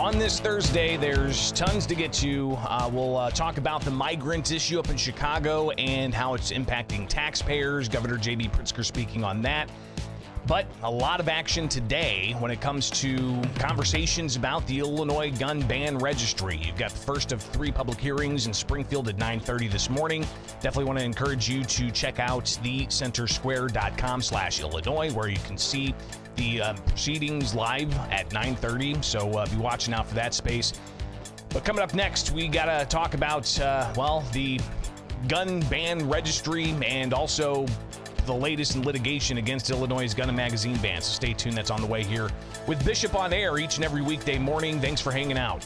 On this Thursday, there's tons to get to. We'll talk about the migrant issue up in Chicago and how it's impacting taxpayers. Governor J.B. Pritzker speaking on that. But a lot of action today when it comes to conversations about the Illinois gun ban registry. You've got the first of 3 public hearings in Springfield at 9:30 this morning. Definitely want to encourage you to check out thecentersquare.com/Illinois, where you can see the proceedings live at 9:30. So be watching out for that space. But coming up next, we got to talk about, the gun ban registry and also the latest in litigation against Illinois' gun and magazine ban. So stay tuned. That's on the way here with Bishop on Air each and every weekday morning. Thanks for hanging out.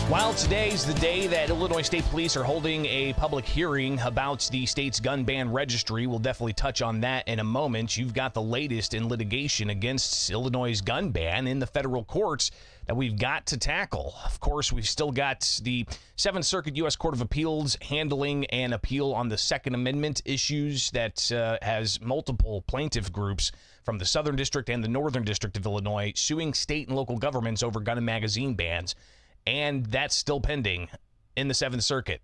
While today's the day that Illinois State Police are holding a public hearing about the state's gun ban registry, we'll definitely touch on that in a moment. You've got the latest in litigation against Illinois' gun ban in the federal courts that we've got to tackle. Of course, we've still got the 7th Circuit U.S. Court of Appeals handling an appeal on the Second Amendment issues that has multiple plaintiff groups from the Southern District and the Northern District of Illinois suing state and local governments over gun and magazine bans. And that's still pending in the 7th Circuit.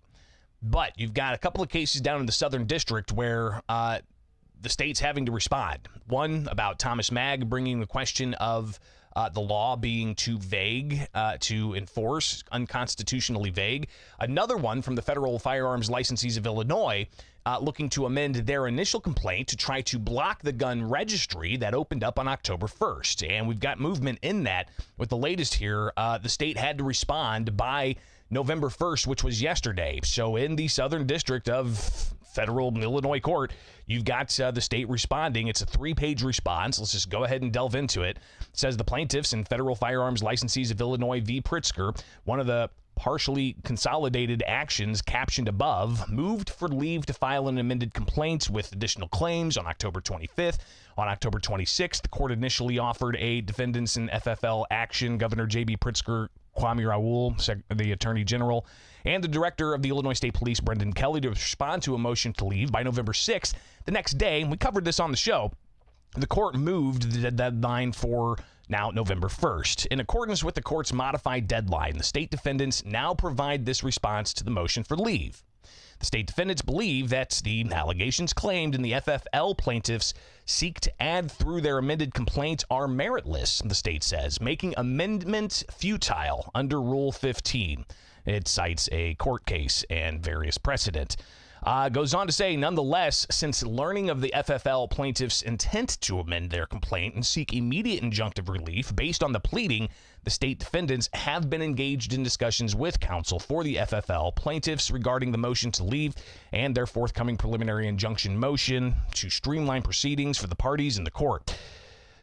But you've got a couple of cases down in the Southern District where the state's having to respond. One about Thomas Magg bringing the question of the law being too vague to enforce, unconstitutionally vague. Another one from the Federal Firearms Licensees of Illinois looking to amend their initial complaint to try to block the gun registry that opened up on October 1st. And we've got movement in that. With the latest here, the state had to respond by November 1st, which was yesterday. So in the Southern District of Federal Illinois Court, you've got the state responding. It's a 3-page response. Let's just go ahead and delve into it. It says the plaintiffs and Federal Firearms Licensees of Illinois v. Pritzker, one of the partially consolidated actions captioned above, moved for leave to file an amended complaint with additional claims on October 25th. On October 26th, the court initially offered a defendants in FFL action. Governor J.B. Pritzker, Kwame Raoul, the Attorney General, and the Director of the Illinois State Police, Brendan Kelly, to respond to a motion to leave by November 6th. The next day, and we covered this on the show, the court moved the deadline for now November 1st. In accordance with the court's modified deadline, the state defendants now provide this response to the motion for leave. The state defendants believe that the allegations claimed in the FFL plaintiffs seek to add through their amended complaint are meritless, the state says, making amendment futile under Rule 15. It cites a court case and various precedent. Goes on to say, nonetheless, since learning of the FFL plaintiffs' intent to amend their complaint and seek immediate injunctive relief based on the pleading, the state defendants have been engaged in discussions with counsel for the FFL plaintiffs regarding the motion to leave and their forthcoming preliminary injunction motion to streamline proceedings for the parties in the court.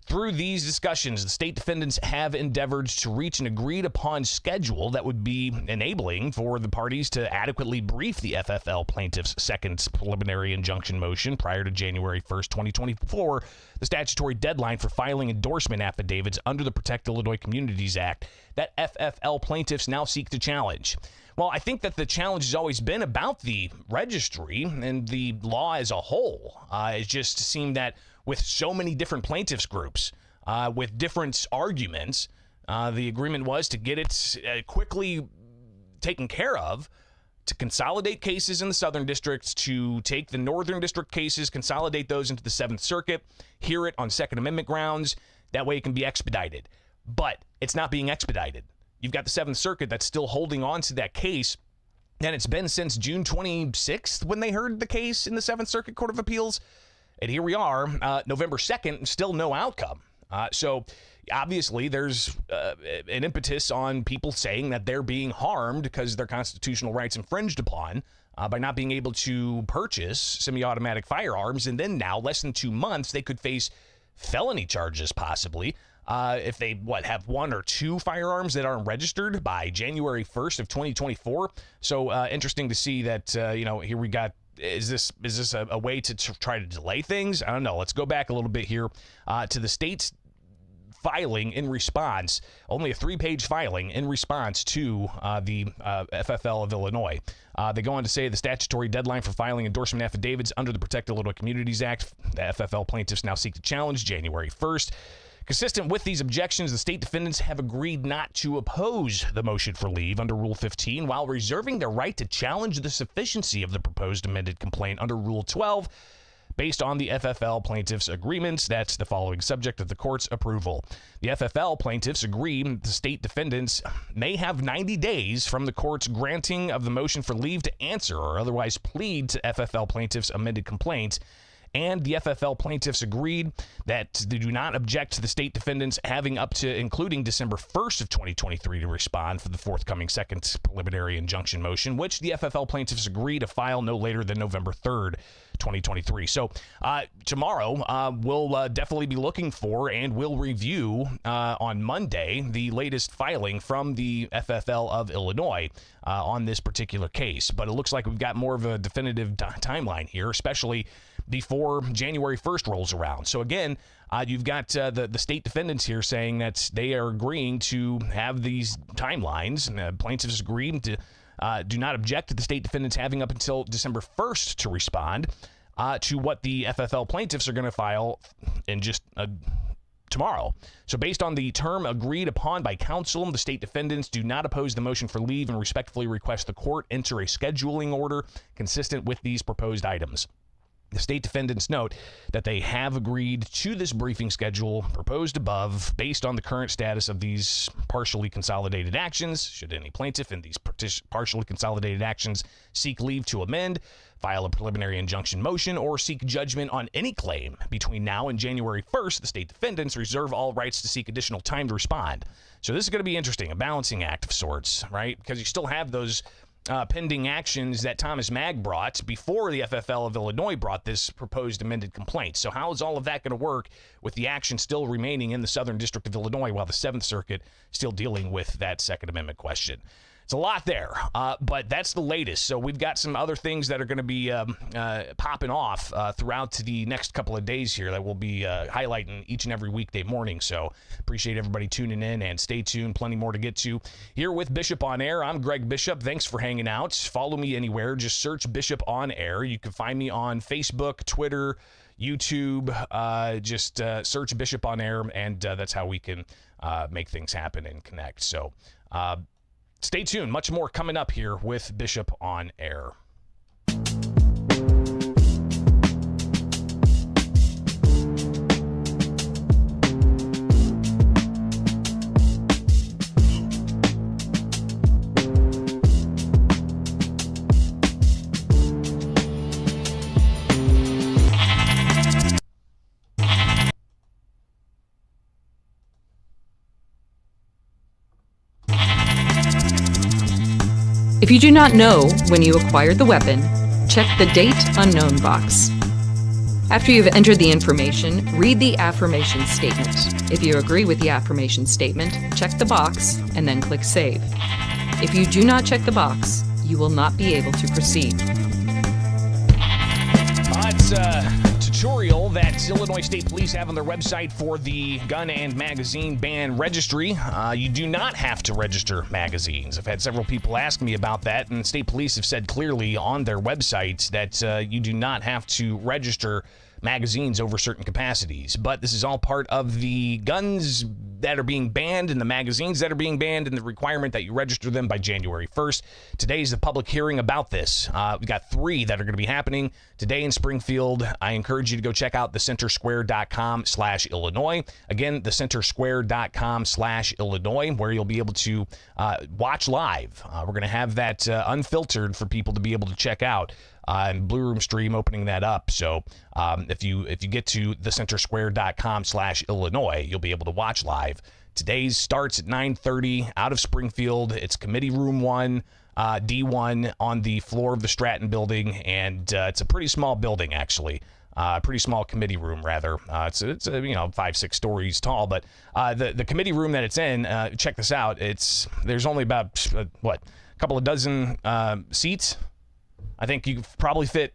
Through these discussions, the state defendants have endeavored to reach an agreed-upon schedule that would be enabling for the parties to adequately brief the FFL plaintiffs' second preliminary injunction motion prior to January 1st, 2024, the statutory deadline for filing endorsement affidavits under the Protect Illinois Communities Act that FFL plaintiffs now seek to challenge. Well, I think that the challenge has always been about the registry and the law as a whole. It just seemed that with so many different plaintiffs groups, with different arguments, the agreement was to get it quickly taken care of, to consolidate cases in the Southern District, to take the Northern District cases, consolidate those into the 7th Circuit, hear it on Second Amendment grounds. That way it can be expedited. But it's not being expedited. You've got the 7th Circuit that's still holding on to that case, and it's been since June 26th when they heard the case in the 7th Circuit Court of Appeals. And here we are, November 2nd, still no outcome. So obviously there's an impetus on people saying that they're being harmed because their constitutional rights infringed upon by not being able to purchase semi-automatic firearms. And then now, less than 2 months, they could face felony charges possibly if they have one or two firearms that aren't registered by January 1st of 2024. So interesting to see that here we got. Is this a way to try to delay things? I don't know. Let's go back a little bit here to the state's filing in response, only a 3-page filing in response to the FFL of Illinois. They go on to say the statutory deadline for filing endorsement affidavits under the Protect Illinois Communities Act, the FFL plaintiffs now seek to challenge January 1st. Consistent with these objections, the state defendants have agreed not to oppose the motion for leave under Rule 15 while reserving their right to challenge the sufficiency of the proposed amended complaint under Rule 12 based on the FFL plaintiffs' agreements. That's the following subject of the court's approval. The FFL plaintiffs agree the state defendants may have 90 days from the court's granting of the motion for leave to answer or otherwise plead to FFL plaintiffs' amended complaint. And the FFL plaintiffs agreed that they do not object to the state defendants having up to including December 1st of 2023 to respond for the forthcoming second preliminary injunction motion, which the FFL plaintiffs agree to file no later than November 3rd, 2023. So tomorrow we'll definitely be looking for and we'll review on Monday the latest filing from the FFL of Illinois on this particular case. But it looks like we've got more of a definitive timeline here, especially before January 1st rolls around. So again, you've got the state defendants here saying that they are agreeing to have these timelines. Plaintiffs agree to do not object to the state defendants having up until December 1st to respond to what the FFL plaintiffs are going to file in just tomorrow. So based on the term agreed upon by counsel, the state defendants do not oppose the motion for leave and respectfully request the court enter a scheduling order consistent with these proposed items. The state defendants note that they have agreed to this briefing schedule proposed above based on the current status of these partially consolidated actions. Should any plaintiff in these partially consolidated actions seek leave to amend, file a preliminary injunction motion, or seek judgment on any claim between now and January 1st, the state defendants reserve all rights to seek additional time to respond. So this is going to be interesting, a balancing act of sorts, right? Because you still have those pending actions that Thomas Mag brought before the FFL of Illinois brought this proposed amended complaint. So how is all of that going to work with the action still remaining in the Southern District of Illinois while the 7th Circuit still dealing with that Second Amendment question? It's a lot there, but that's the latest. So we've got some other things that are going to be popping off throughout the next couple of days here that we'll be highlighting each and every weekday morning. So appreciate everybody tuning in and stay tuned. Plenty more to get to here with Bishop on Air. I'm Greg Bishop. Thanks for hanging out. Follow me anywhere. Just search Bishop on Air. You can find me on Facebook, Twitter, YouTube. Just search Bishop on Air, and that's how we can make things happen and connect. So stay tuned. Much more coming up here with Bishop on Air. If you do not know when you acquired the weapon, check the Date Unknown box. After you've entered the information, read the affirmation statement. If you agree with the affirmation statement, check the box and then click Save. If you do not check the box, you will not be able to proceed. It's a tutorial that Illinois State Police have on their website for the gun and magazine ban registry. You do not have to register magazines. I've had several people ask me about that, and state police have said clearly on their website that you do not have to register magazines over certain capacities. But this is all part of the guns that are being banned and the magazines that are being banned and the requirement that you register them by January 1st. Today's the public hearing about this. We got 3 that are going to be happening today in Springfield. I encourage you to go check out thecentersquare.com/Illinois. Again, thecentersquare.com/Illinois, where you'll be able to watch live. We're going to have that unfiltered for people to be able to check out. And Blue Room Stream opening that up. So if you get to thecentersquare.com/Illinois, you'll be able to watch live. Today's starts at 9:30 out of Springfield. It's Committee Room 1, D1 on the floor of the Stratton building, and it's a pretty small building, actually. Pretty small committee room, rather. It's 5-6 stories tall, but the committee room that it's in, check this out. There's only about a couple of dozen seats. I think you could probably fit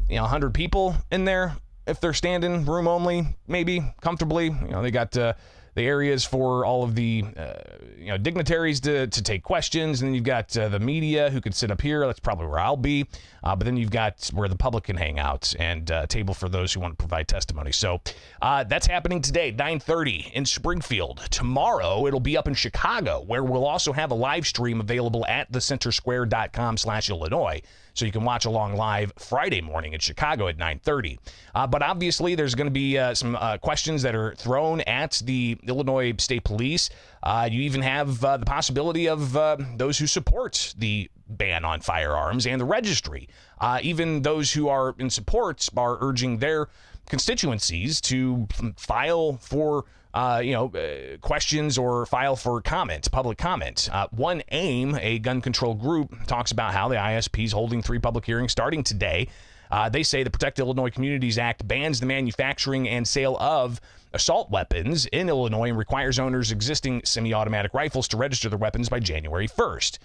100 people in there if they're standing room only, maybe comfortably. They got the areas for all of the dignitaries to take questions, and then you've got the media who could sit up here. That's probably where I'll be. But then you've got where the public can hang out, and a table for those who want to provide testimony. So that's happening today, 9:30 in Springfield. Tomorrow it'll be up in Chicago, where we'll also have a live stream available at thecentersquare.com/Illinois. So you can watch along live Friday morning in Chicago at 9:30. But obviously, there's going to be some questions that are thrown at the Illinois State Police. You even have the possibility of those who support the ban on firearms and the registry. Even those who are in support are urging their constituencies to file for questions or file for public comment. One AIM, a gun control group, talks about how the ISP is holding 3 public hearings starting today. They say the Protect Illinois Communities Act bans the manufacturing and sale of assault weapons in Illinois and requires owners existing semi-automatic rifles to register their weapons by January 1st.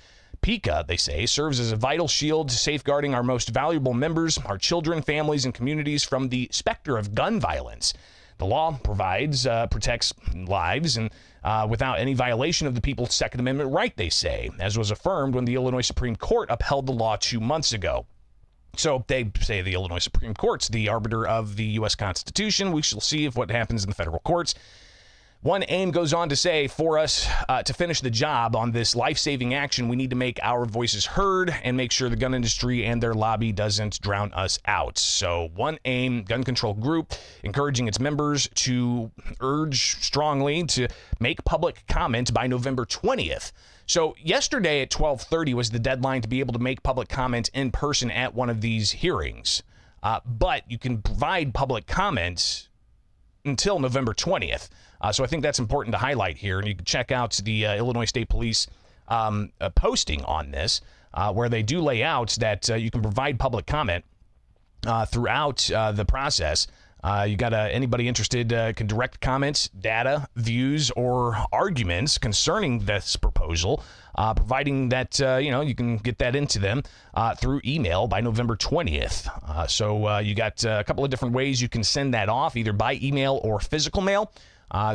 PICA, they say, serves as a vital shield safeguarding our most valuable members, our children, families, and communities from the specter of gun violence. The law protects lives and without any violation of the people's Second Amendment right, they say, as was affirmed when the Illinois Supreme Court upheld the law 2 months ago. So they say the Illinois Supreme Court's the arbiter of the U.S. Constitution. We shall see what happens in the federal courts. One AIM goes on to say, for us to finish the job on this life-saving action, we need to make our voices heard and make sure the gun industry and their lobby doesn't drown us out. So one AIM gun control group encouraging its members to urge strongly to make public comment by November 20th. So yesterday at 12:30 was the deadline to be able to make public comment in person at one of these hearings. But you can provide public comments until November 20th. So I think that's important to highlight here. And you can check out the Illinois State Police posting on this, where they do lay out that you can provide public comment throughout the process. You got anybody interested can direct comments, data, views, or arguments concerning this proposal, providing that you can get that into them through email by November 20th. So you got a couple of different ways you can send that off, either by email or physical mail.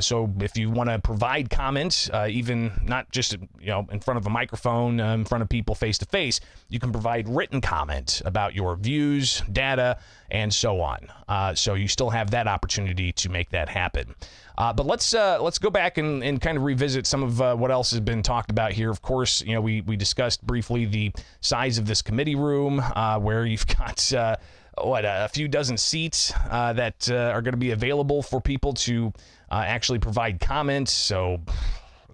So if you want to provide comments, even not just in front of a microphone, in front of people face to face, you can provide written comment about your views, data, and so on. So you still have that opportunity to make that happen. But let's go back and kind of revisit some of what else has been talked about here. Of course, we discussed briefly the size of this committee room, where you've got a few dozen seats that are going to be available for people to actually provide comments. So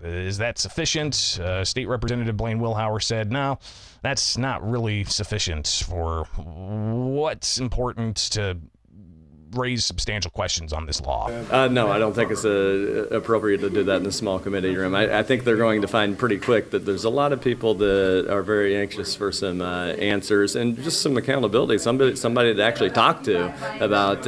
is that sufficient? State Representative Blaine Wilhauer said, no, that's not really sufficient for what's important to raise substantial questions on this law. No, I don't think it's appropriate to do that in a small committee room. I think they're going to find pretty quick that there's a lot of people that are very anxious for some answers and just some accountability, somebody to actually talk to about,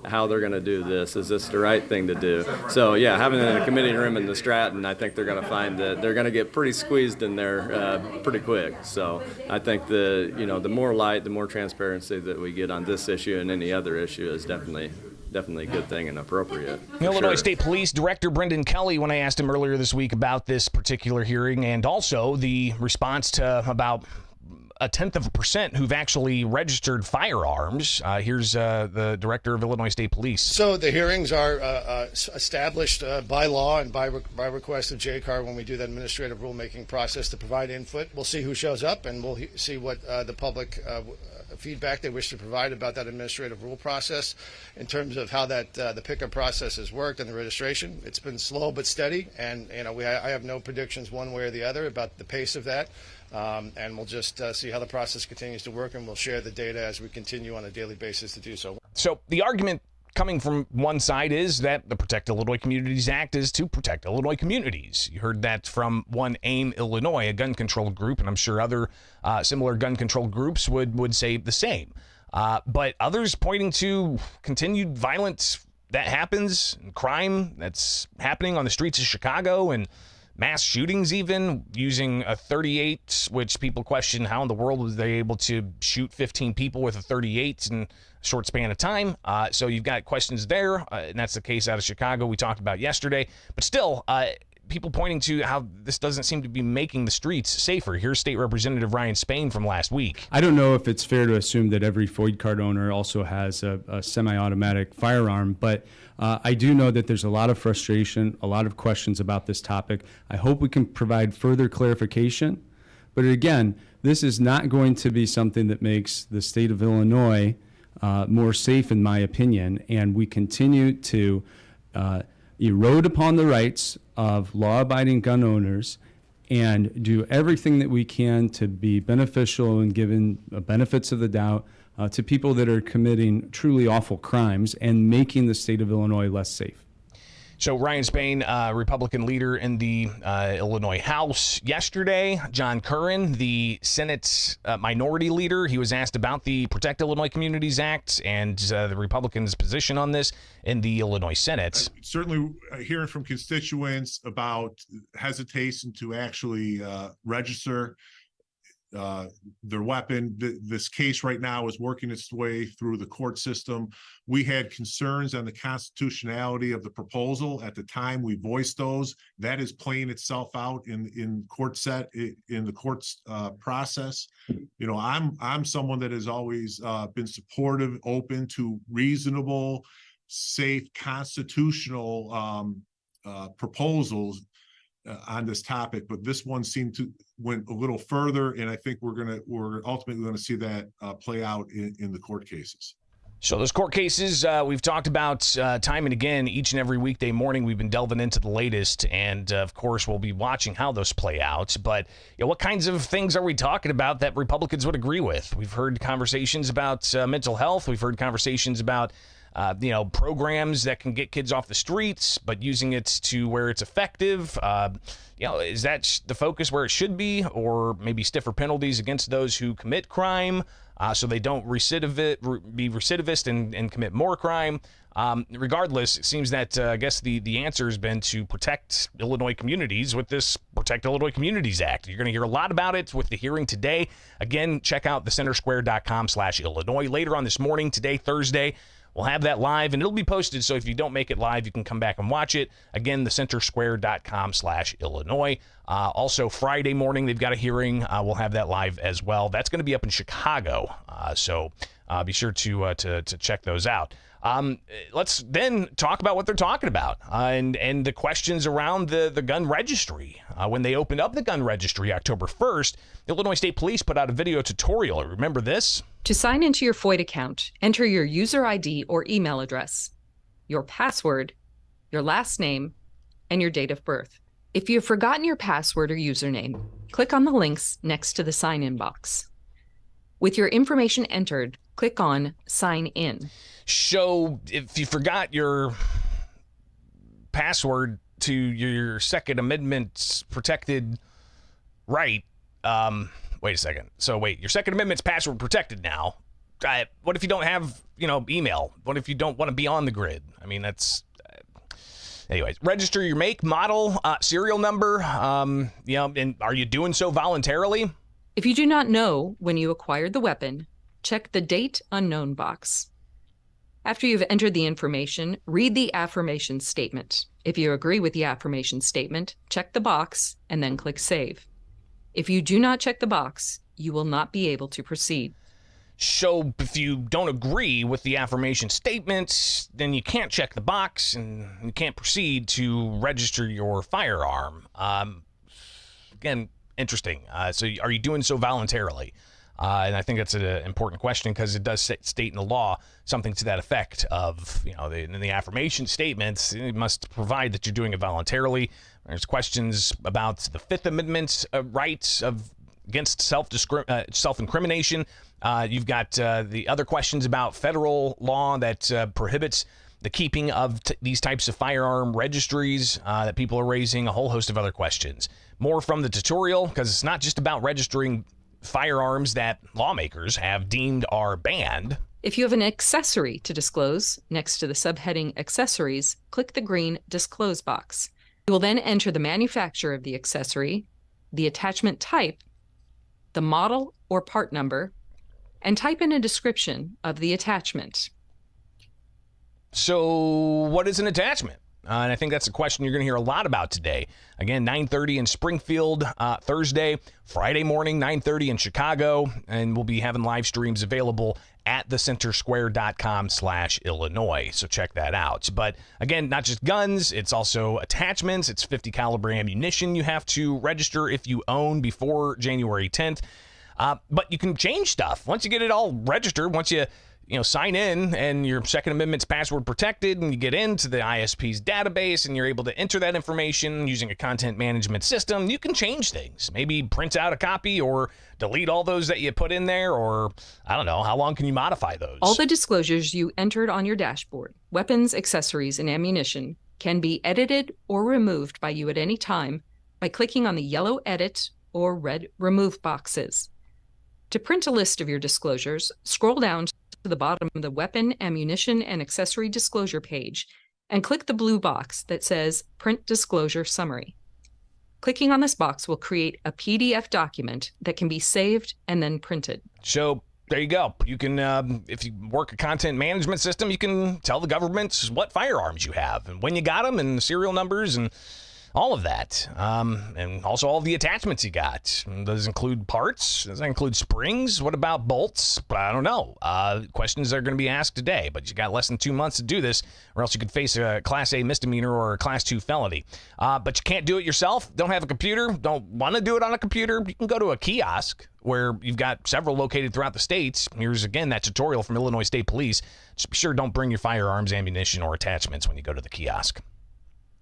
how they're going to do this. Is this the right thing to do? So, yeah, having it in a committee room in the Stratton, I think they're going to find that they're going to get pretty squeezed in there pretty quick. So I think the more light, the more transparency that we get on this issue and any other issue is definitely a good thing and appropriate. Illinois State Police Director Brendan Kelly, when I asked him earlier this week about this particular hearing and also the response to about 0.1% who've actually registered firearms. Here's the director of Illinois State Police. So the hearings are established by law and by request of JCAR when we do that administrative rulemaking process to provide input. We'll see who shows up, and we'll see what the public feedback they wish to provide about that administrative rule process. In terms of how that the pickup process has worked and the registration, it's been slow but steady, and I have no predictions one way or the other about the pace of that. And we'll just see how the process continues to work, and we'll share the data as we continue on a daily basis to do so. So the argument coming from one side is that the Protect Illinois Communities Act is to protect Illinois communities. You heard that from one AIM Illinois, a gun control group, and I'm sure other similar gun control groups would say the same. But others pointing to continued violence that happens, and crime that's happening on the streets of Chicago, and mass shootings even, using a .38, which people question how in the world was they able to shoot 15 people with a .38 in a short span of time. So you've got questions there, and that's the case out of Chicago we talked about yesterday. But still, people pointing to how this doesn't seem to be making the streets safer. Here's State Representative Ryan Spain from last week. I don't know if it's fair to assume that every FOID card owner also has a semi-automatic firearm, but I do know that there's a lot of frustration, a lot of questions about this topic. I hope we can provide further clarification. But again, this is not going to be something that makes the state of Illinois more safe, in my opinion, and we continue to erode upon the rights of law-abiding gun owners and do everything that we can to be beneficial and giving benefits of the doubt to people that are committing truly awful crimes and making the state of Illinois less safe. So Ryan Spain, Republican leader in the Illinois House. Yesterday, John Curran, the Senate minority leader, he was asked about the Protect Illinois Communities Act and the Republicans' position on this in the Illinois Senate. Certainly hearing from constituents about hesitation to actually register their weapon. This case right now is working its way through the court system. We had concerns on the constitutionality of the proposal at the time we voiced those. That is playing itself out in the court's process. You know, I'm someone that has always been supportive, open to reasonable, safe, constitutional proposals on this topic, but this one seemed to went a little further, and I think we're ultimately going to see that play out in the court cases. So those court cases we've talked about time and again each and every weekday morning. We've been delving into the latest, and of course we'll be watching how those play out. But what kinds of things are we talking about that Republicans would agree with? We've heard conversations about mental health. We've heard conversations about programs that can get kids off the streets, but using it to where it's effective. Is that the focus where it should be, or maybe stiffer penalties against those who commit crime so they don't be recidivist and commit more crime? Regardless, it seems that I guess the answer has been to protect Illinois communities with this Protect Illinois Communities Act. You're going to hear a lot about it with the hearing today. Again, check out thecentersquare.com/Illinois. Later on this morning, today, Thursday, we'll have that live, and it'll be posted, so if you don't make it live, you can come back and watch it. Again, thecentersquare.com/Illinois. Also, Friday morning, they've got a hearing. We'll have that live as well. That's going to be up in Chicago, so be sure to check those out. Let's then talk about what they're talking about and the questions around the gun registry. When they opened up the gun registry October 1st, Illinois State Police put out a video tutorial. Remember this? To sign into your FOID account, enter your user ID or email address, your password, your last name, and your date of birth. If you have forgotten your password or username, click on the links next to the sign-in box. With your information entered, click on Sign In. So if you forgot your password to your Second Amendment protected right, wait a second. So wait, your Second Amendment's password protected now. What if you don't have, email? What if you don't want to be on the grid? I mean, that's... Anyways, register your make, model, serial number, and are you doing so voluntarily? If you do not know when you acquired the weapon, check the Date Unknown box. After you've entered the information, read the affirmation statement. If you agree with the affirmation statement, check the box and then click Save. If you do not check the box, you will not be able to proceed. So if you don't agree with the affirmation statement, then you can't check the box and you can't proceed to register your firearm. Again, interesting. So are you doing so voluntarily? And I think that's an important question because it does state in the law something to that effect of, in the affirmation statements, it must provide that you're doing it voluntarily. There's questions about the Fifth Amendment rights against self-incrimination. You've got the other questions about federal law that prohibits the keeping of these types of firearm registries that people are raising, a whole host of other questions. More from the tutorial, because it's not just about registering firearms that lawmakers have deemed are banned. If you have an accessory to disclose, next to the subheading Accessories, click the green Disclose box. You will then enter the manufacturer of the accessory, the attachment type, the model or part number, and type in a description of the attachment. So what is an attachment? And I think that's a question you're going to hear a lot about today. Again, 9:30 in Springfield, Thursday, Friday morning, 9:30 in Chicago, and we'll be having live streams available at thecentersquare.com/Illinois. So check that out. But again, not just guns, it's also attachments. It's 50 caliber ammunition you have to register if you own before January 10th. But you can change stuff once you get it all registered. Once you sign in and your Second Amendment's password protected and you get into the ISP's database and you're able to enter that information using a content management system, you can change things. Maybe print out a copy or delete all those that you put in there, or I don't know, how long can you modify those? All the disclosures you entered on your dashboard, weapons, accessories, and ammunition, can be edited or removed by you at any time by clicking on the yellow Edit or red Remove boxes. To print a list of your disclosures, scroll down to the bottom of the weapon, ammunition, and accessory disclosure page and click the blue box that says Print Disclosure Summary. Clicking on this box will create a PDF document that can be saved and then printed. So there you go. You can, if you work a content management system, you can tell the government what firearms you have and when you got them and the serial numbers and all of that, and also all the attachments you got. Does it include parts? Does that include springs? What about bolts? I don't know. Questions are going to be asked today, but you got less than 2 months to do this, or else you could face a Class A misdemeanor or a Class 2 felony. But you can't do it yourself. Don't have a computer. Don't want to do it on a computer. You can go to a kiosk where you've got several located throughout the states. Here's, again, that tutorial from Illinois State Police. Just be sure don't bring your firearms, ammunition, or attachments when you go to the kiosk.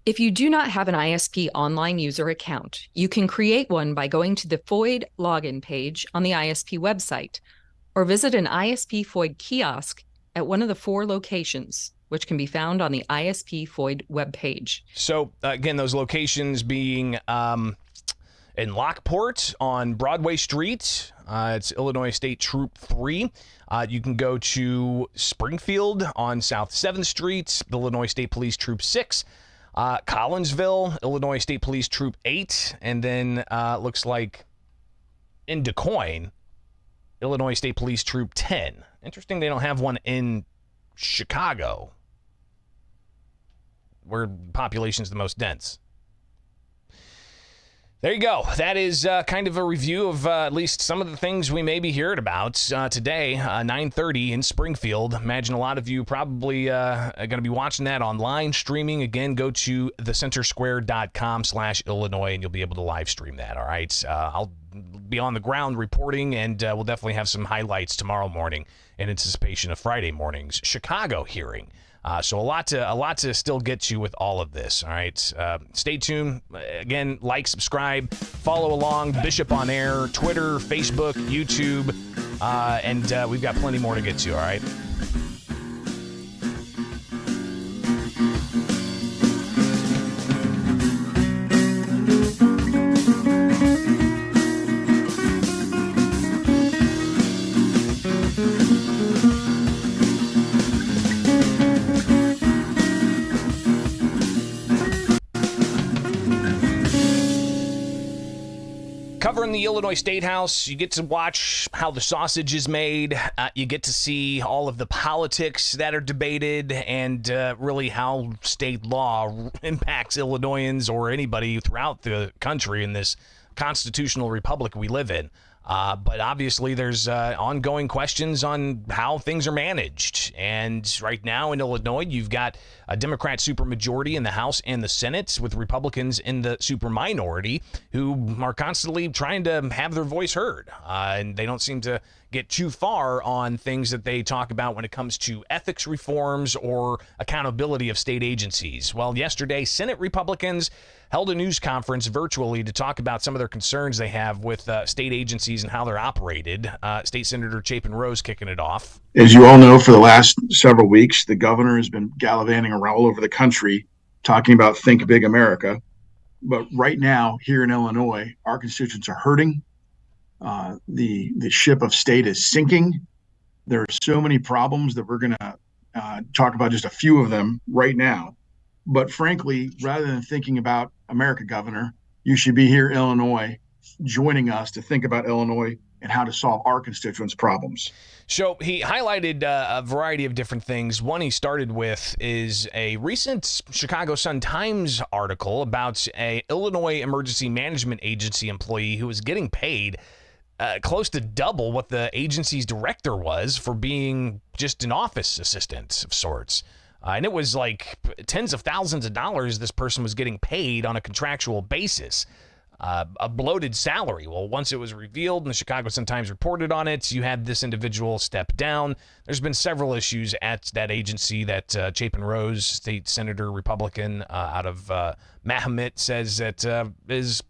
If you do not have an ISP online user account, you can create one by going to the FOID login page on the ISP website, or visit an ISP FOID kiosk at one of the 4 locations, which can be found on the ISP FOID webpage. So, again, those locations being in Lockport on Broadway Street, it's Illinois State Troop 3. You can go to Springfield on South 7th Street, Illinois State Police Troop 6. Collinsville, Illinois State Police Troop 8, and then looks like in DuQuoin, Illinois State Police Troop 10. Interesting they don't have one in Chicago, where the population's the most dense. There you go. That is kind of a review of at least some of the things we may be hearing about today, 9:30 in Springfield. Imagine a lot of you probably are going to be watching that online, streaming. Again, go to thecentersquare.com/Illinois, and you'll be able to live stream that, all right? I'll be on the ground reporting, and we'll definitely have some highlights tomorrow morning in anticipation of Friday morning's Chicago hearing. So a lot to still get to with all of this. All right, stay tuned. Again, like, subscribe, follow along. Bishop on Air, Twitter, Facebook, YouTube, and we've got plenty more to get to. All right. Covering the Illinois State House, you get to watch how the sausage is made. You get to see all of the politics that are debated and really how state law impacts Illinoisans or anybody throughout the country in this constitutional republic we live in. But obviously there's ongoing questions on how things are managed. And right now in Illinois, you've got a Democrat supermajority in the House and the Senate with Republicans in the superminority who are constantly trying to have their voice heard. And they don't seem to get too far on things that they talk about when it comes to ethics reforms or accountability of state agencies. Well, yesterday, Senate Republicans held a news conference virtually to talk about some of their concerns they have with state agencies and how they're operated. State Senator Chapin Rose kicking it off. As you all know, for the last several weeks, the governor has been gallivanting around all over the country talking about Think Big America. But right now, here in Illinois, our constituents are hurting. The ship of state is sinking. There are so many problems that we're going to talk about just a few of them right now. But frankly, rather than thinking about America, Governor, you should be here, Illinois, joining us to think about Illinois and how to solve our constituents' problems. So he highlighted a variety of different things. One he started with is a recent Chicago Sun-Times article about a Illinois Emergency Management Agency employee who was getting paid close to double what the agency's director was for being just an office assistant of sorts. And it was like tens of thousands of dollars this person was getting paid on a contractual basis. A bloated salary. Well, once it was revealed and the Chicago Sun-Times reported on it, you had this individual step down. There's been several issues at that agency that Chapin Rose, state senator, Republican out of Mahomet, says that is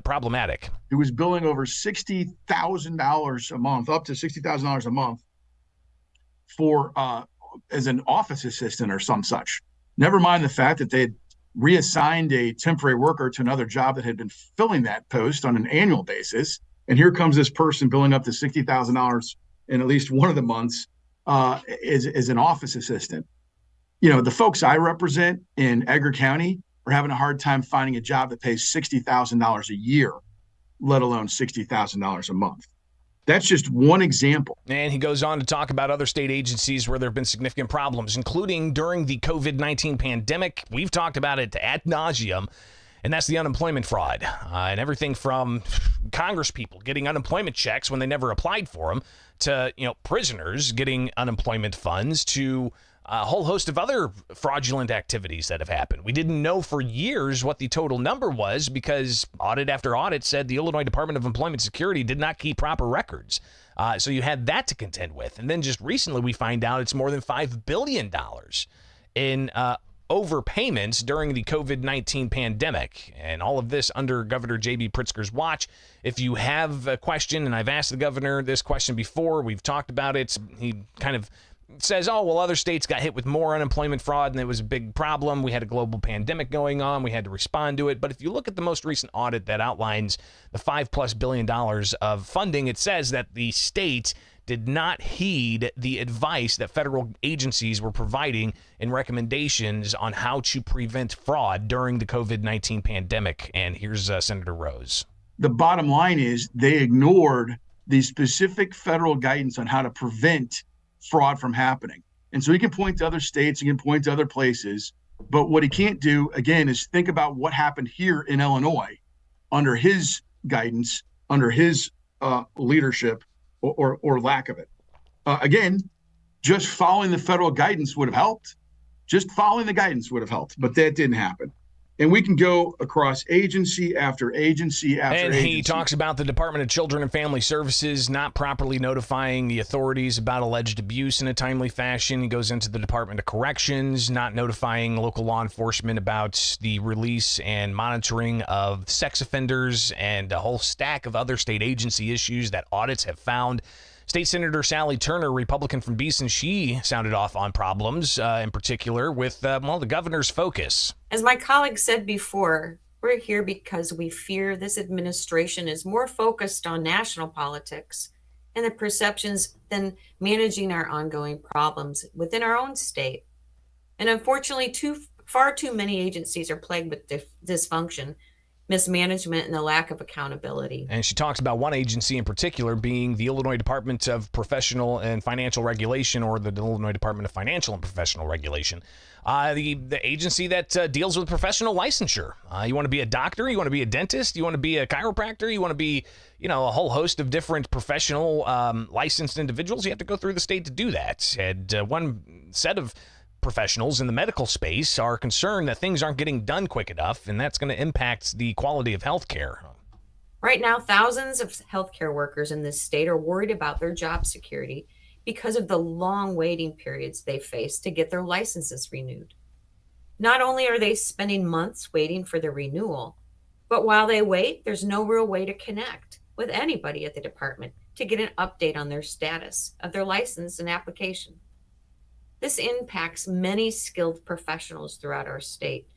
problematic. He was billing over $60,000 a month, up to $60,000 a month for as an office assistant or some such. Never mind the fact that they had reassigned a temporary worker to another job that had been filling that post on an annual basis. And here comes this person billing up to $60,000 in at least one of the months as an office assistant. You know, the folks I represent in Edgar County are having a hard time finding a job that pays $60,000 a year, let alone $60,000 a month. That's just one example. And he goes on to talk about other state agencies where there have been significant problems, including during the COVID-19 pandemic. We've talked about it ad nauseum, and that's the unemployment fraud. And everything from Congress people getting unemployment checks when they never applied for them to, prisoners getting unemployment funds to a whole host of other fraudulent activities that have happened. We didn't know for years what the total number was because audit after audit said the Illinois Department of Employment Security did not keep proper records. So you had that to contend with. And then just recently we find out it's more than $5 billion in overpayments during the COVID-19 pandemic. And all of this under Governor J.B. Pritzker's watch. If you have a question, and I've asked the governor this question before, we've talked about it, he kind of says, oh, well, other states got hit with more unemployment fraud and it was a big problem. We had a global pandemic going on. We had to respond to it. But if you look at the most recent audit that outlines the $5+ billion of funding, it says that the state did not heed the advice that federal agencies were providing in recommendations on how to prevent fraud during the COVID-19 pandemic. And here's Senator Rose. The bottom line is they ignored the specific federal guidance on how to prevent fraud from happening. And so he can point to other states, he can point to other places, but what he can't do, again, is think about what happened here in Illinois under his guidance, under his leadership or lack of it. Again, just following the federal guidance would have helped. Just following the guidance would have helped, but that didn't happen. And we can go across agency after agency after agency. And he talks about the Department of Children and Family Services not properly notifying the authorities about alleged abuse in a timely fashion. He goes into the Department of Corrections, not notifying local law enforcement about the release and monitoring of sex offenders, and a whole stack of other state agency issues that audits have found. State Senator Sally Turner, Republican from Beeson, she sounded off on problems, in particular with, the governor's focus. As my colleague said before, we're here because we fear this administration is more focused on national politics and the perceptions than managing our ongoing problems within our own state. And unfortunately, far too many agencies are plagued with dysfunction, mismanagement, and the lack of accountability. And she talks about one agency in particular being the Illinois Department of Professional and Financial Regulation, or the Illinois Department of Financial and Professional Regulation, the agency that deals with professional licensure. You want to be a doctor, you want to be a dentist, you want to be a chiropractor, you want to be, a whole host of different professional licensed individuals. You have to go through the state to do that. And one set of professionals in the medical space are concerned that things aren't getting done quick enough, and that's going to impact the quality of health care. Right now, thousands of healthcare workers in this state are worried about their job security because of the long waiting periods they face to get their licenses renewed. Not only are they spending months waiting for the renewal, but while they wait, there's no real way to connect with anybody at the department to get an update on their status of their license and application. This impacts many skilled professionals throughout our state,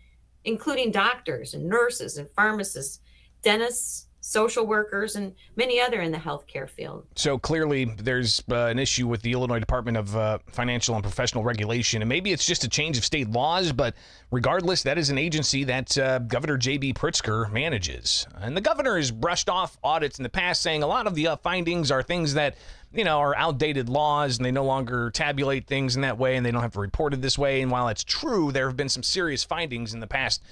including doctors and nurses and pharmacists, dentists, social workers, and many other in the healthcare field. So clearly there's an issue with the Illinois Department of Financial and Professional Regulation, and maybe it's just a change of state laws, but regardless, that is an agency that Governor J.B. Pritzker manages. And the governor has brushed off audits in the past, saying a lot of the findings are things that, you know, are outdated laws, and they no longer tabulate things in that way, and they don't have to report it this way. And while that's true, there have been some serious findings in the past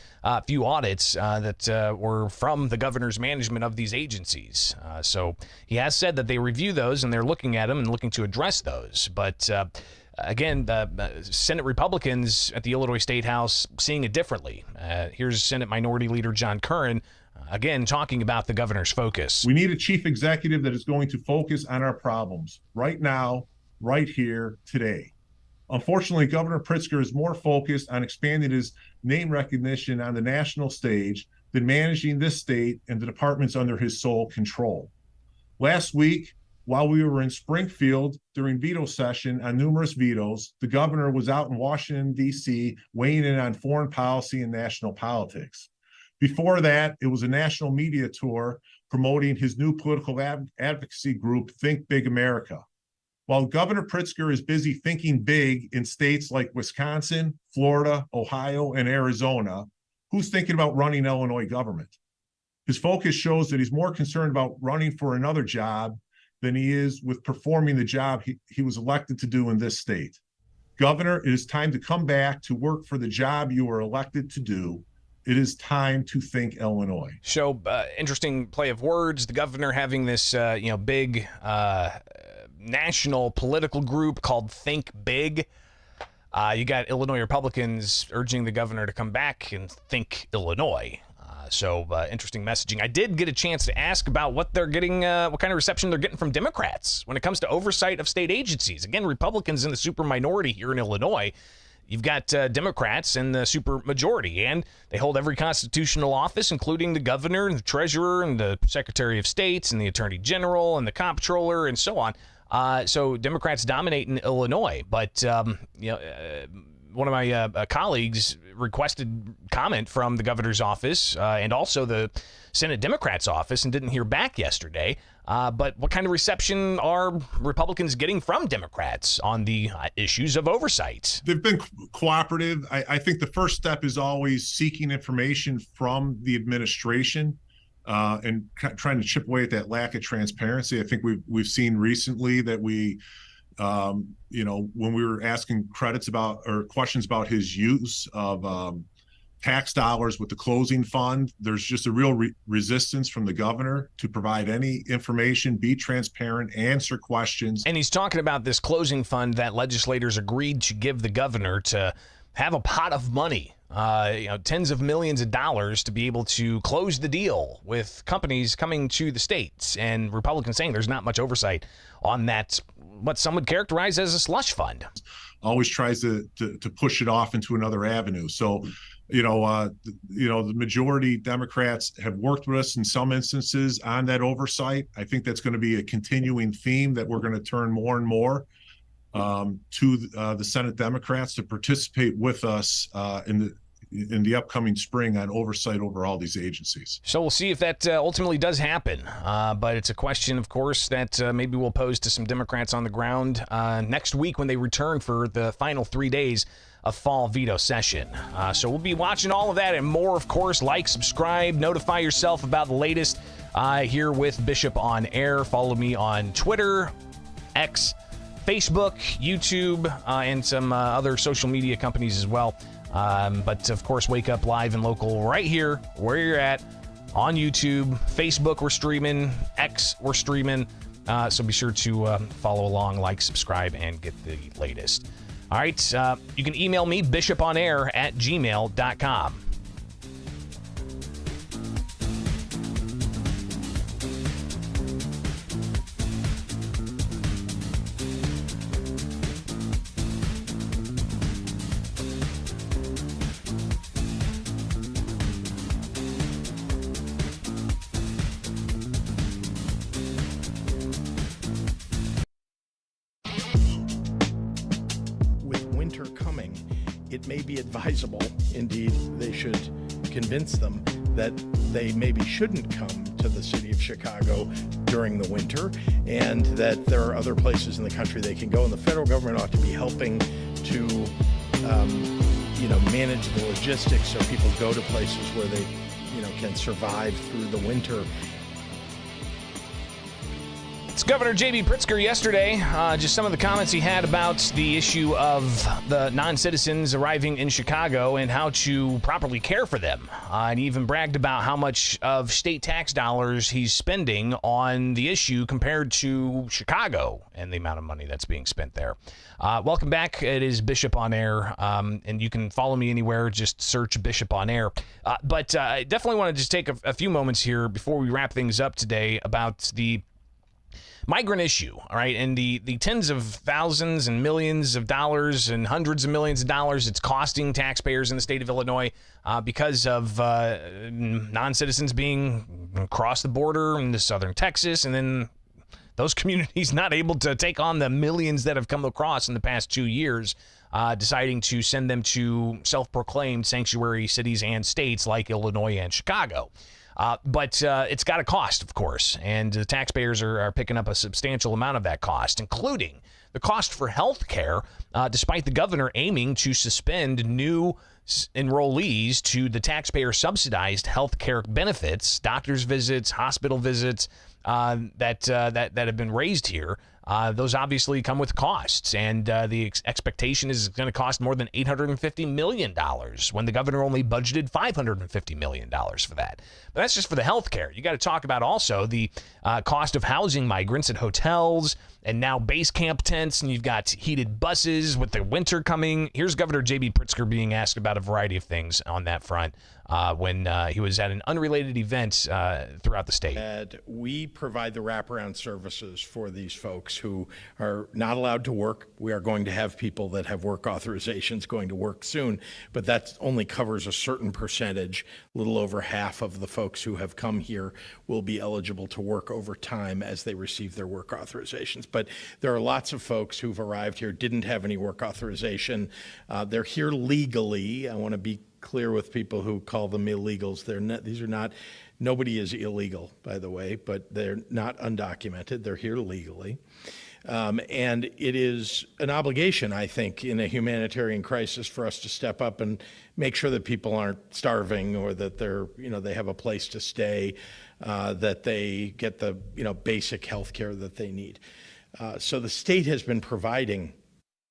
few audits that were from the governor's management of these agencies. So he has said that they review those, and they're looking at them and looking to address those. But again, Senate Republicans at the Illinois State House seeing it differently. Here's Senate Minority Leader John Curran, again, talking about the governor's focus. We need a chief executive that is going to focus on our problems right now, right here, today. Unfortunately, Governor Pritzker is more focused on expanding his name recognition on the national stage than managing this state and the departments under his sole control. Last week, while we were in Springfield during veto session on numerous vetoes, the governor was out in Washington, D.C., weighing in on foreign policy and national politics. Before that, it was a national media tour promoting his new political advocacy group, Think Big America. While Governor Pritzker is busy thinking big in states like Wisconsin, Florida, Ohio, and Arizona, who's thinking about running Illinois government? His focus shows that he's more concerned about running for another job than he is with performing the job he was elected to do in this state. Governor, it is time to come back to work for the job you were elected to do. It is time to think Illinois. So, interesting play of words. The governor having this, big national political group called Think Big. You got Illinois Republicans urging the governor to come back and think Illinois. So interesting messaging. I did get a chance to ask about what they're getting, what kind of reception they're getting from Democrats when it comes to oversight of state agencies. Again, Republicans in the super minority here in Illinois. You've got Democrats in the super majority, and they hold every constitutional office, including the governor and the treasurer and the secretary of state and the attorney general and the comptroller and so on. So Democrats dominate in Illinois, but one of my colleagues requested comment from the governor's office and also the Senate Democrats' office and didn't hear back yesterday. But what kind of reception are Republicans getting from Democrats on the issues of oversight? They've been cooperative. I think the first step is always seeking information from the administration and trying to chip away at that lack of transparency. I think we've seen recently that when we were asking questions about his use of tax dollars with the closing fund, there's just a real resistance from the governor to provide any information, be transparent, answer questions. And he's talking about this closing fund that legislators agreed to give the governor to have a pot of money, tens of millions of dollars to be able to close the deal with companies coming to the states. And Republicans saying there's not much oversight on that, what some would characterize as a slush fund. Always tries to push it off into another avenue. So, the majority Democrats have worked with us in some instances on that oversight. I think that's going to be a continuing theme that we're going to turn more and more to the Senate Democrats to participate with us in the upcoming spring on oversight over all these agencies. So we'll see if that ultimately does happen. But it's a question, of course, that maybe we'll pose to some Democrats on the ground next week when they return for the final 3 days of fall veto session. So we'll be watching all of that and more, of course. Like, subscribe, notify yourself about the latest here with Bishop on Air. Follow me on Twitter, X, Facebook, YouTube, and some other social media companies as well. But of course, Wake Up Live and Local right here where you're at on YouTube, Facebook, we're streaming, X, we're streaming. So be sure to follow along, like, subscribe, and get the latest. All right. You can email me, bishoponair@gmail.com. Coming, it may be advisable, indeed they should convince them, that they maybe shouldn't come to the city of Chicago during the winter, and that there are other places in the country they can go, and the federal government ought to be helping to manage the logistics so people go to places where they can survive through the winter. It's Governor J.B. Pritzker yesterday. Just some of the comments he had about the issue of the non-citizens arriving in Chicago and how to properly care for them. And he even bragged about how much of state tax dollars he's spending on the issue compared to Chicago and the amount of money that's being spent there. Welcome back. It is Bishop on Air, and you can follow me anywhere. Just search Bishop on Air. But I definitely want to just take a few moments here before we wrap things up today about the migrant issue, all right, and the tens of thousands and millions of dollars and hundreds of millions of dollars it's costing taxpayers in the state of Illinois because of non-citizens being across the border into southern Texas, and then those communities not able to take on the millions that have come across in the past 2 years, deciding to send them to self-proclaimed sanctuary cities and states like Illinois and Chicago. But it's got a cost, of course, and the taxpayers are picking up a substantial amount of that cost, including the cost for health care, despite the governor aiming to suspend new enrollees to the taxpayer-subsidized health care benefits, doctor's visits, hospital visits that have been raised here. Those obviously come with costs, and the expectation is it's going to cost more than $850 million when the governor only budgeted $550 million for that. But that's just for the health care. You got to talk about also the cost of housing migrants at hotels and now base camp tents, and you've got heated buses with the winter coming. Here's Governor J.B. Pritzker being asked about a variety of things on that front when he was at an unrelated event throughout the state. And we provide the wraparound services for these folks who are not allowed to work. We are going to have people that have work authorizations going to work soon, but that only covers a certain percentage. A little over half of the folks who have come here will be eligible to work over time as they receive their work authorizations. But there are lots of folks who've arrived here, didn't have any work authorization. They're here legally. I want to be clear with people who call them illegals. These are not, nobody is illegal, by the way, but they're not undocumented. They're here legally. And it is an obligation, I think, in a humanitarian crisis for us to step up and make sure that people aren't starving or that they have a place to stay, that they get the, basic health care that they need. So the state has been providing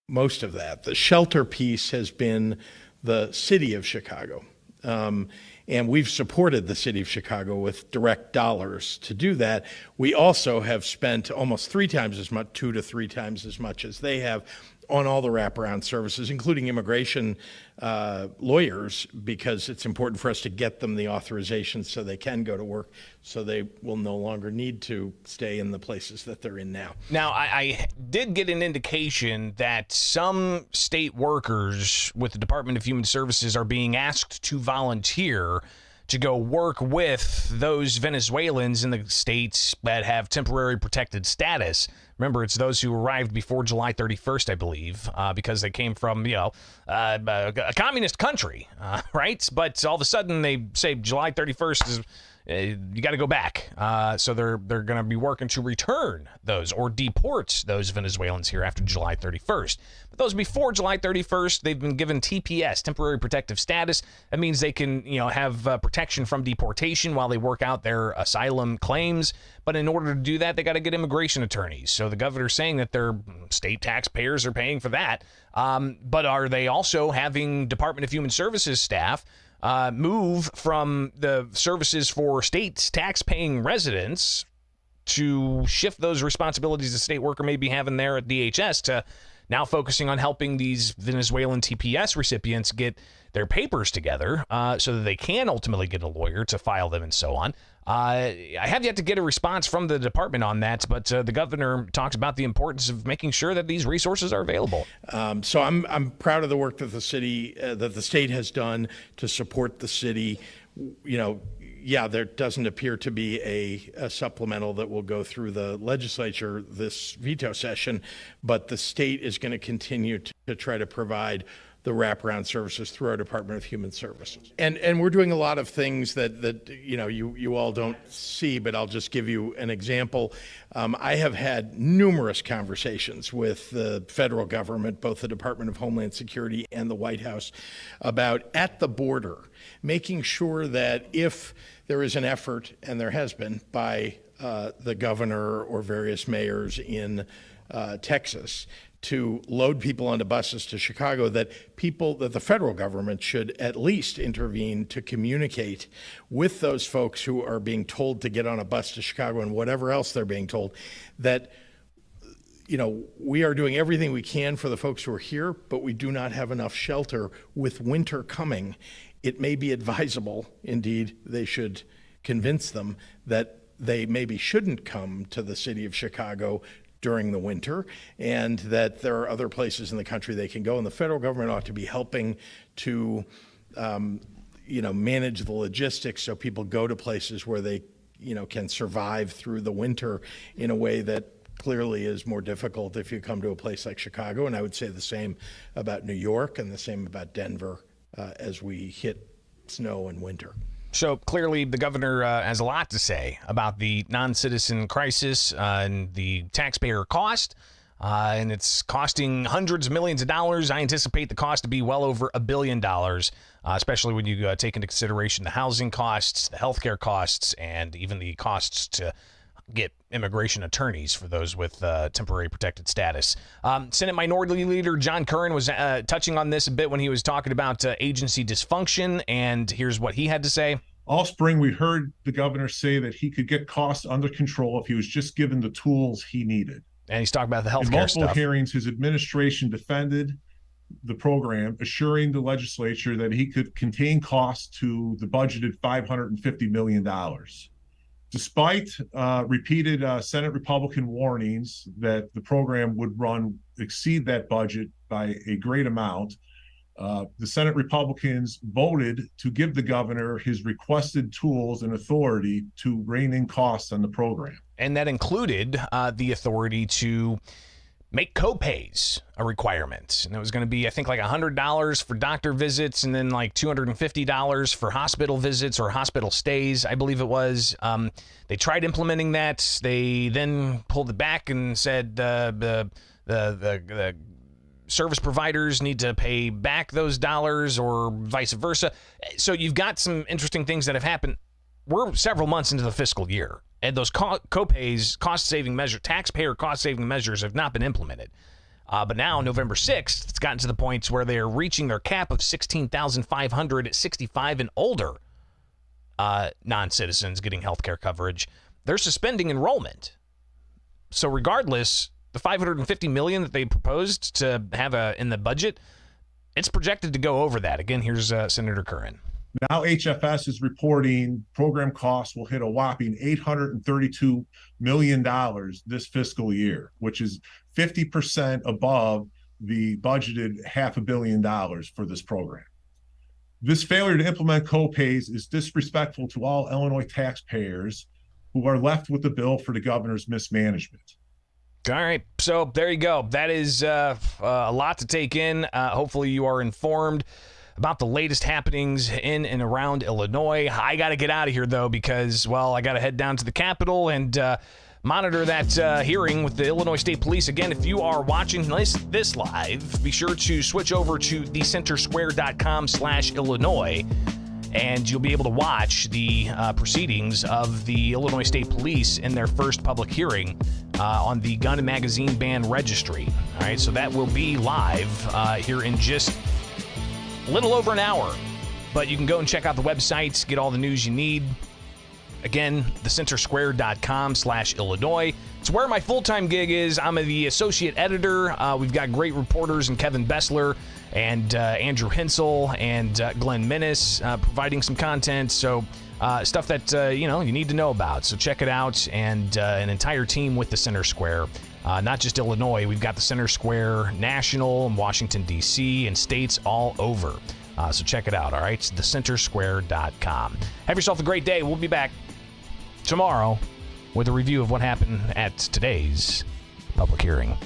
most of that. The shelter piece has been the city of Chicago. And we've supported the city of Chicago with direct dollars to do that. We also have spent almost 3 times as much, 2 to 3 times as much as they have on all the wraparound services, including immigration lawyers, because it's important for us to get them the authorization so they can go to work, so they will no longer need to stay in the places that they're in now. Now, I did get an indication that some state workers with the Department of Human Services are being asked to volunteer to go work with those Venezuelans in the states that have temporary protected status. Remember, it's those who arrived before July 31st, I believe, because they came from, a communist country, right? But all of a sudden they say July 31st is, you got to go back. So they're going to be working to return those or deport those Venezuelans here after July 31st. But those before July 31st, they've been given TPS, temporary protective status. That means they can, have protection from deportation while they work out their asylum claims. But in order to do that, they got to get immigration attorneys. So the governor's saying that their state taxpayers are paying for that. But are they also having Department of Human Services staff move from the services for state tax-paying residents to shift those responsibilities the state worker may be having there at DHS to now focusing on helping these Venezuelan TPS recipients get their papers together so that they can ultimately get a lawyer to file them and so on. I have yet to get a response from the department on that, but the governor talks about the importance of making sure that these resources are available. So I'm proud of the work that the state has done to support the city. There doesn't appear to be a supplemental that will go through the legislature this veto session, but the state is going to continue to try to provide the wraparound services through our Department of Human Services. And we're doing a lot of things that you all don't see, but I'll just give you an example. I have had numerous conversations with the federal government, both the Department of Homeland Security and the White House, about at the border, making sure that if there is an effort, and there has been, by the governor or various mayors in Texas to load people onto buses to Chicago, that the federal government should at least intervene to communicate with those folks who are being told to get on a bus to Chicago and whatever else they're being told, that we are doing everything we can for the folks who are here, but we do not have enough shelter. With winter coming, it may be advisable, indeed, they should convince them that they maybe shouldn't come to the city of Chicago during the winter, and that there are other places in the country they can go. And the federal government ought to be helping to, manage the logistics so people go to places where they, can survive through the winter in a way that clearly is more difficult if you come to a place like Chicago. And I would say the same about New York and the same about Denver as we hit snow and winter. So clearly the governor has a lot to say about the non-citizen crisis and the taxpayer cost, and it's costing hundreds of millions of dollars. I anticipate the cost to be well over $1 billion, especially when you take into consideration the housing costs, the healthcare costs, and even the costs to get immigration attorneys for those with temporary protected status. Senate Minority Leader John Curran was touching on this a bit when he was talking about agency dysfunction, and here's what he had to say. All spring, we heard the governor say that he could get costs under control if he was just given the tools he needed. And he's talking about the healthcare stuff. In multiple hearings, his administration defended the program, assuring the legislature that he could contain costs to the budgeted $550 million. Despite repeated Senate Republican warnings that the program would exceed that budget by a great amount, the Senate Republicans voted to give the governor his requested tools and authority to rein in costs on the program. And that included the authority to make co-pays a requirement. And it was going to be, I think, like $100 for doctor visits and then like $250 for hospital visits or hospital stays, I believe it was. They tried implementing that. They then pulled it back and said the service providers need to pay back those dollars or vice versa. So you've got some interesting things that have happened. We're several months into the fiscal year, and those co-pays, cost-saving measures, taxpayer cost-saving measures have not been implemented. But now, November 6th, it's gotten to the point where they are reaching their cap of 16,500 65 and older non-citizens getting health care coverage. They're suspending enrollment. So regardless, the $550 million that they proposed to have in the budget, it's projected to go over that. Again, here's Senator Curran. Now HFS is reporting program costs will hit a whopping $832 million this fiscal year, which is 50% above the budgeted $500 million for this program. This failure to implement co-pays is disrespectful to all Illinois taxpayers who are left with the bill for the governor's mismanagement. All right, so there you go. That is a lot to take in. Hopefully you are informed about the latest happenings in and around Illinois. I got to get out of here, though, because, well, I got to head down to the Capitol and monitor that hearing with the Illinois State Police. Again, if you are watching this live, be sure to switch over to thecentersquare.com/Illinois, and you'll be able to watch the proceedings of the Illinois State Police in their first public hearing on the gun and magazine ban registry. All right, so that will be live here in just a little over an hour, but you can go and check out the websites, get all the news you need. Again, thecentersquare.com/Illinois. It's where my full-time gig is. I'm the associate editor. We've got great reporters and Kevin Bessler and Andrew Hensel and Glenn Minnis providing some content. So stuff that you need to know about. So check it out, and an entire team with the Center Square. Not just Illinois, we've got the Center Square National in Washington, D.C., and states all over. So check it out, all right? It's thecentersquare.com. Have yourself a great day. We'll be back tomorrow with a review of what happened at today's public hearing.